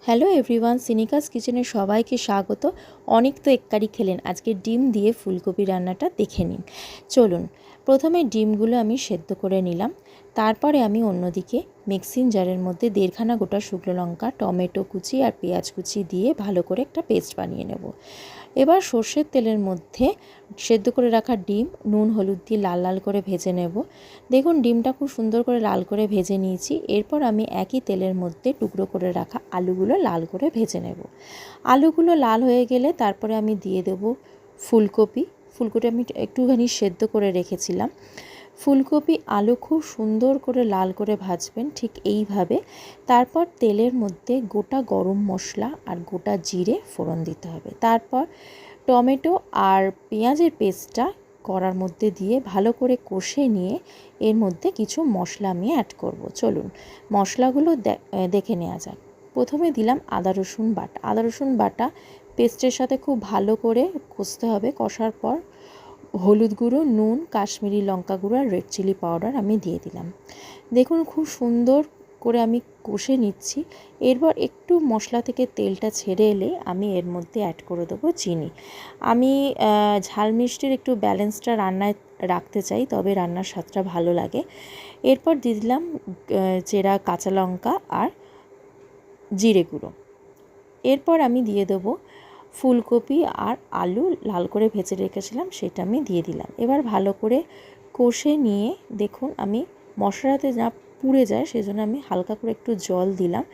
Hello everyone, সিনিকাস কিচেনে সবাইকে স্বাগত। অনেক তো এককারি খেলেন, আজকে ডিম দিয়ে ফুলকপি রান্নাটা দেখে নিন। চলুন, প্রথমে ডিমগুলো আমি সেদ্ধ করে নিলাম। তারপরে আমি অন্যদিকে মিক্সিং জারের মধ্যে 1.5খানা গোটা শুকনো লঙ্কা, টমেটো কুচি আর পেঁয়াজ কুচি দিয়ে ভালো করে একটা পেস্ট বানিয়ে নেব। এবার সর্ষের তেলের মধ্যে সেদ্ধ করে রাখা ডিম নুন হলুদ দিয়ে লাল লাল করে ভেজে নেব। দেখুন ডিমটা খুব সুন্দর করে লাল করে ভেজে নিয়েছি। এরপর আমি একই তেলের মধ্যে টুকরো করে রাখা আলুগুলো লাল করে ভেজে নেব। আলুগুলো লাল হয়ে গেলে তারপরে আমি দিয়ে দেব ফুলকপি। ফুলকপি আমি একটুখানি সেদ্ধ করে রেখেছিলাম। ফুলকপি আলু খুব সুন্দর করে লাল করে ভাজবেন, ঠিক এইভাবে। তারপর তেলের মধ্যে গোটা গরম মশলা আর গোটা জিরে ফোড়ন দিতে হবে। তারপর টমেটো আর পেঁয়াজের পেস্টটা কড়ার মধ্যে দিয়ে ভালো করে কষে নিয়ে এর মধ্যে কিছু মশলা আমি অ্যাড করব। চলুন মশলাগুলো দেখে নেওয়া যাক। প্রথমে দিলাম আদা রসুন বাটা। আদা রসুন বাটা পেস্টের সাথে খুব ভালো করে কষতে হবে। কষার পর হলুদ গুঁড়ো, নুন, কাশ্মীরি লঙ্কা গুঁড়ো আর রেড চিলি পাউডার আমি দিয়ে দিলাম। দেখুন খুব সুন্দর করে আমি কষে নিচ্ছি। এরপর একটু মশলা থেকে তেলটা ছেড়ে এলে আমি এর মধ্যে অ্যাড করে দেবো চিনি। আমি ঝাল মিষ্টির একটু ব্যালেন্সটা রান্নায় রাখতে চাই, তবে রান্নার স্বাদটা ভালো লাগে। এরপর দিয়ে দিলাম চেরা কাঁচা লঙ্কা আর জিরে গুঁড়ো। এরপর আমি দিয়ে দেবো ফুলকপি আর আলু লাল করে ভেজে রেখেছিলাম, সেটা আমি দিয়ে দিলাম। এবার ভালো করে কষে নিয়ে দেখুন আমি মশলাতে না পুড়ে যায় সেজন্য আমি হালকা করে একটু জল দিলাম।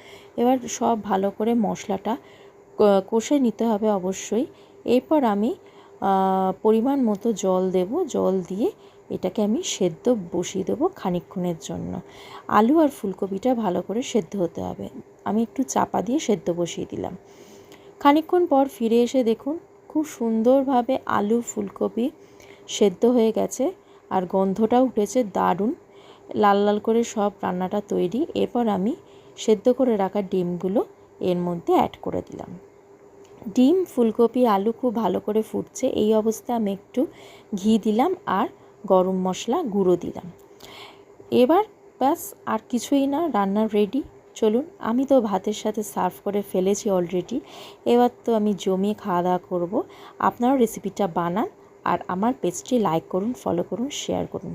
এবার সব ভালো করে মশলাটা কষে নিতে হবে অবশ্যই। এরপর আমি পরিমাণ মতো জল দেব। জল দিয়ে এটাকে আমি সেদ্ধ বসিয়ে দেবো খানিকক্ষণের জন্য। আলু আর ফুলকপিটা ভালো করে সেদ্ধ হতে হবে। আমি একটু চাপা দিয়ে সেদ্ধ বসিয়ে দিলাম। খানিকক্ষণ পর ফিরে এসে দেখুন খুব সুন্দরভাবে আলু ফুলকপি সেদ্ধ হয়ে গেছে আর গন্ধটাও উঠেছে দারুণ। লাল লাল করে সব রান্নাটা তৈরি। এরপর আমি সেদ্ধ করে রাখা ডিমগুলো এর মধ্যে অ্যাড করে দিলাম। ডিম ফুলকপি আলু খুব ভালো করে ফুটছে। এই অবস্থায় আমি একটু ঘি দিলাম আর গরম মশলা গুঁড়ো দিলাম। এবার ব্যাস আর কিছুই না, রান্না রেডি। চলুন, আমি তো ভাতের সাথে সার্ভ করে ফেলেছি অলরেডি। এবার তো আমি জমিয়ে খাওয়া দাওয়া করবো। আপনারাও রেসিপিটা বানান আর আমার পেজটি লাইক করুন, ফলো করুন, শেয়ার করুন।